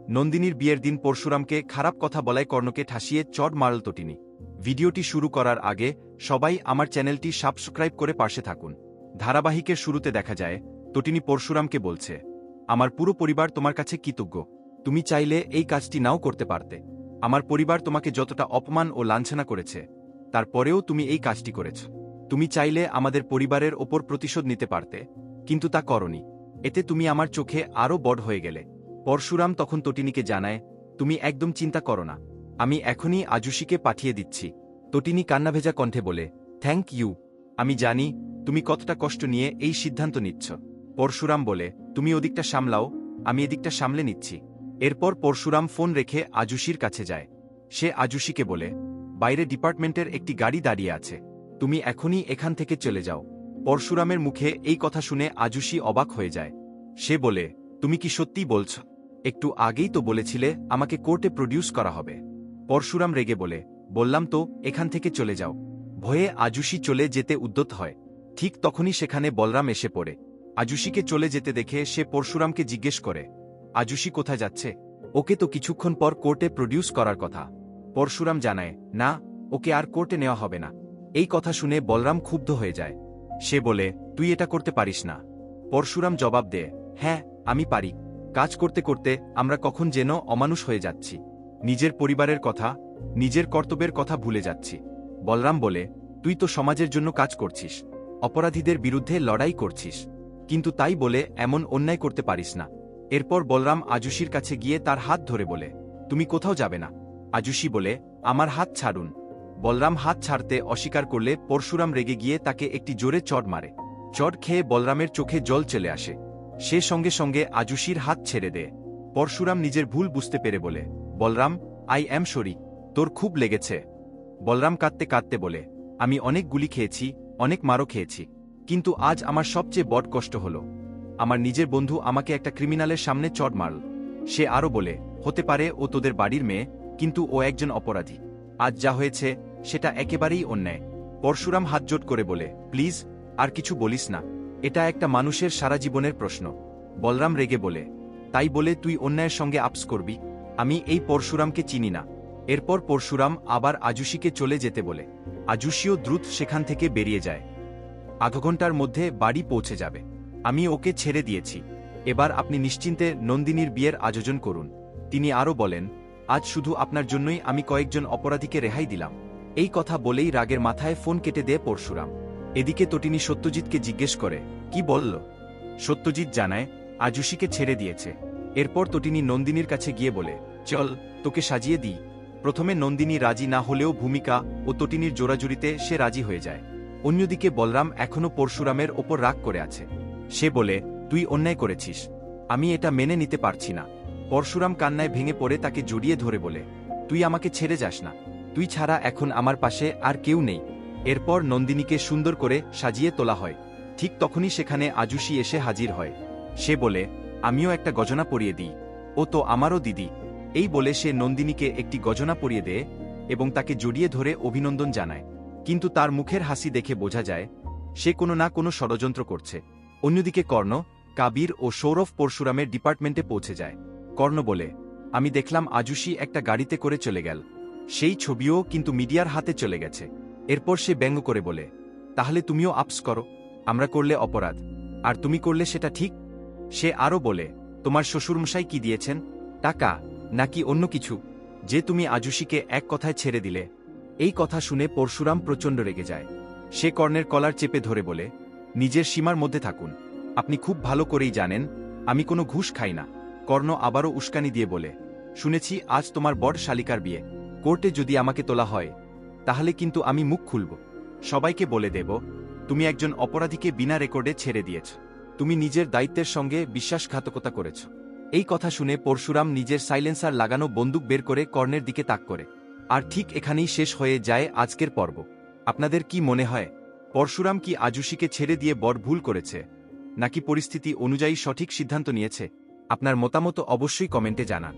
নন্দিনীর বিয়ের দিন পরশুরামকে খারাপ কথা বলায় কর্ণকে ঠাসিয়ে চড় মারল তটিনী। ভিডিওটি শুরু করার আগে সবাই আমার চ্যানেলটি সাবস্ক্রাইব করে পাশে থাকুন। ধারাবাহিকের শুরুতে দেখা যায় তটিনী পরশুরামকে বলছে, আমার পুরো পরিবার তোমার কাছে কৃতজ্ঞ। তুমি চাইলে এই কাজটি নাও করতে পারতে। আমার পরিবার তোমাকে যতটা অপমান ও লাঞ্ছনা করেছে, তারপরেও তুমি এই কাজটি করেছ। তুমি চাইলে আমাদের পরিবারের ওপর প্রতিশোধ নিতে পারতে, কিন্তু তা করনি। এতে তুমি আমার চোখে আরও বড় হয়ে গেলে। পরশুরাম তখন তটিনীকে জানায়, তুমি একদম চিন্তা করো না, আমি এখনই আজুশিকে পাঠিয়ে দিচ্ছি। তটিনী কান্নাভেজা কণ্ঠে বলে, থ্যাংক ইউ। আমি জানি তুমি কতটা কষ্ট নিয়ে এই সিদ্ধান্ত নিচ্ছ। পরশুরাম বলে, তুমি ওদিকটা সামলাও, আমি এদিকটা সামলে নিচ্ছি। এরপর পরশুরাম ফোন রেখে আজুশির কাছে যায়। সে আজুশিকে বলে, বাইরে ডিপার্টমেন্টের একটি গাড়ি দাঁড়িয়ে আছে, তুমি এখনই এখান থেকে চলে যাও। পরশুরামের মুখে এই কথা শুনে আজুশি অবাক হয়ে যায়। সে বলে, তুমি কি সত্যিই বলছ? একটু আগেই তো বলেছিলে আমাকে কোর্টে প্রডিউস করা হবে। পরশুরাম রেগে বলে, বললাম তো এখান থেকে চলে যাও। ভয়ে আজুশি চলে যেতে উদ্যত হয়। ঠিক তখনই সেখানে বলরাম এসে পড়ে। আজুশিকে চলে যেতে দেখে সে পরশুরামকে জিজ্ঞেস করে, আজুশি কোথায় যাচ্ছে? ওকে তো কিছুক্ষণ পর কোর্টে প্রডিউস করার কথা। পরশুরাম জানায়, না, ওকে আর কোর্টে নেওয়া হবে না। এই কথা শুনে বলরাম ক্ষুব্ধ হয়ে যায়। সে বলে, তুই এটা করতে পারিস না। পরশুরাম জবাব দেয়, হ্যাঁ আমি পারি। কাজ করতে করতে আমরা কখন যেন অমানুষ হয়ে যাচ্ছি। নিজের পরিবারের কথা, নিজের কর্তব্যের কথা ভুলে যাচ্ছি। বলরাম বলে, তুই তো সমাজের জন্য কাজ করছিস, অপরাধীদের বিরুদ্ধে লড়াই করছিস, কিন্তু তাই বলে এমন অন্যায় করতে পারিস না। এরপর বলরাম আজুশির কাছে গিয়ে তার হাত ধরে বলে, তুমি কোথাও যাবে না। আজুশি বলে, আমার হাত ছাড়ুন। বলরাম হাত ছাড়তে অস্বীকার করলে পরশুরাম রেগে গিয়ে তাকে একটি জোরে চড় মারে। চড় খেয়ে বলরামের চোখে জল চলে আসে। সে সঙ্গে সঙ্গে আজুশির হাত ছেড়ে দেয়। পরশুরাম নিজের ভুল বুঝতে পেরে বলে, বলরাম, আই অ্যাম সরি, তোর খুব লেগেছে। বলরাম কাঁদতে কাঁদতে বলে, আমি অনেক গুলি খেয়েছি, অনেক মারও খেয়েছি, কিন্তু আজ আমার সবচেয়ে বড় কষ্ট হল, আমার নিজের বন্ধু আমাকে একটা ক্রিমিনালের সামনে চড় মারল। সে আরও বলে, হতে পারে ও তোদের বাড়ির মেয়ে, কিন্তু ও একজন অপরাধী। আজ যা হয়েছে সেটা একেবারেই অন্যায়। পরশুরাম হাতজোট করে বলে, প্লিজ আর কিছু বলিস না, এটা একটা মানুষের সারা জীবনের প্রশ্ন। বলরাম রেগে বলে, তাই বলে তুই অন্যায়ের সঙ্গে আপস করবি? আমি এই পরশুরামকে চিনি না। এরপর পরশুরাম আবার আজুশিকে চলে যেতে বলে। আজুশিও দ্রুত সেখান থেকে বেরিয়ে যায়। আধ ঘন্টার মধ্যে বাড়ি পৌঁছে যাবে। আমি ওকে ছেড়ে দিয়েছি, এবার আপনি নিশ্চিন্তে নন্দিনীর বিয়ের আয়োজন করুন। তিনি আরও বলেন, আজ শুধু আপনার জন্যই আমি কয়েকজন অপরাধীকে রেহাই দিলাম। এই কথা বলেই রাগের মাথায় ফোন কেটে দেয় পরশুরাম। এদিকে তটিনী সত্যজিৎকে জিজ্ঞেস করে, কি বলল? সত্যজিৎ জানায়, আজুশিকে ছেড়ে দিয়েছে। এরপর তটিনী নন্দিনীর কাছে গিয়ে বলে, চল তোকে সাজিয়ে দিই। প্রথমে নন্দিনী রাজি না হলেও ভূমিকা ও তটিনীর জোড়াজুড়িতে সে রাজি হয়ে যায়। অন্যদিকে বলরাম এখনও পরশুরামের ওপর রাগ করে আছে। সে বলে, তুই অন্যায় করেছিস, আমি এটা মেনে নিতে পারছি না। পরশুরাম কান্নায় ভেঙে পড়ে তাকে জড়িয়ে ধরে বলে, তুই আমাকে ছেড়ে যাস না, তুই ছাড়া এখন আমার পাশে আর কেউ নেই। এরপর নন্দিনীকে সুন্দর করে সাজিয়ে তোলা হয়। ঠিক তখনই সেখানে আজুশি এসে হাজির হয়। সে বলে, আমিও একটা গজনা পরিয়ে দিই, ও তো আমারও দিদি। এই বলে সে নন্দিনীকে একটি গজনা পরিয়ে দেয় এবং তাকে জড়িয়ে ধরে অভিনন্দন জানায়। কিন্তু তার মুখের হাসি দেখে বোঝা যায় সে কোনো না কোনো ষড়যন্ত্র করছে। অন্যদিকে কর্ণ, কাবির ও সৌরভ পরশুরামের ডিপার্টমেন্টে পৌঁছে যায়। কর্ণ বলে, আমি দেখলাম আজুশি একটা গাড়িতে করে চলে গেল, সেই ছবিও কিন্তু মিডিয়ার হাতে চলে গেছে। এরপর সে ব্যঙ্গ করে বলে, তাহলে তুমিও আপস করো, আমরা করলে অপরাধ আর তুমি করলে সেটা ঠিক। সে আরও বলে, তোমার শ্বশুরমশাই কি দিয়েছেন, টাকা নাকি অন্য কিছু, যে তুমি আজুশিকে এক কথায় ছেড়ে দিলে? এই কথা শুনে পরশুরাম প্রচণ্ড রেগে যায়। সে কর্ণের কলার চেপে ধরে বলে, নিজের সীমার মধ্যে থাকুন, আপনি খুব ভালো করেই জানেন আমি কোনো ঘুষ খাই না। কর্ণ আবারও উস্কানি দিয়ে বলে, শুনেছি আজ তোমার বড় শালিকার বিয়ে, কোর্টে যদি আমাকে তোলা হয় তাহলে কিন্তু আমি মুখ খুলব, সবাইকে বলে দেব তুমি একজন অপরাধীকে বিনা রেকর্ডে ছেড়ে দিয়েছ, তুমি নিজের দায়িত্বের সঙ্গে বিশ্বাসঘাতকতা করেছ। এই কথা শুনে পরশুরাম নিজের সাইলেন্সার লাগানো বন্দুক বের করে কর্ণের দিকে তাক করে। আর ঠিক এখানেই শেষ হয়ে যায় আজকের পর্ব। আপনাদের কি মনে হয়, পরশুরাম কি আজুশিকে ছেড়ে দিয়ে বড় ভুল করেছে, নাকি পরিস্থিতি অনুযায়ী সঠিক সিদ্ধান্ত নিয়েছে? আপনার মতামত অবশ্যই কমেন্টে জানান।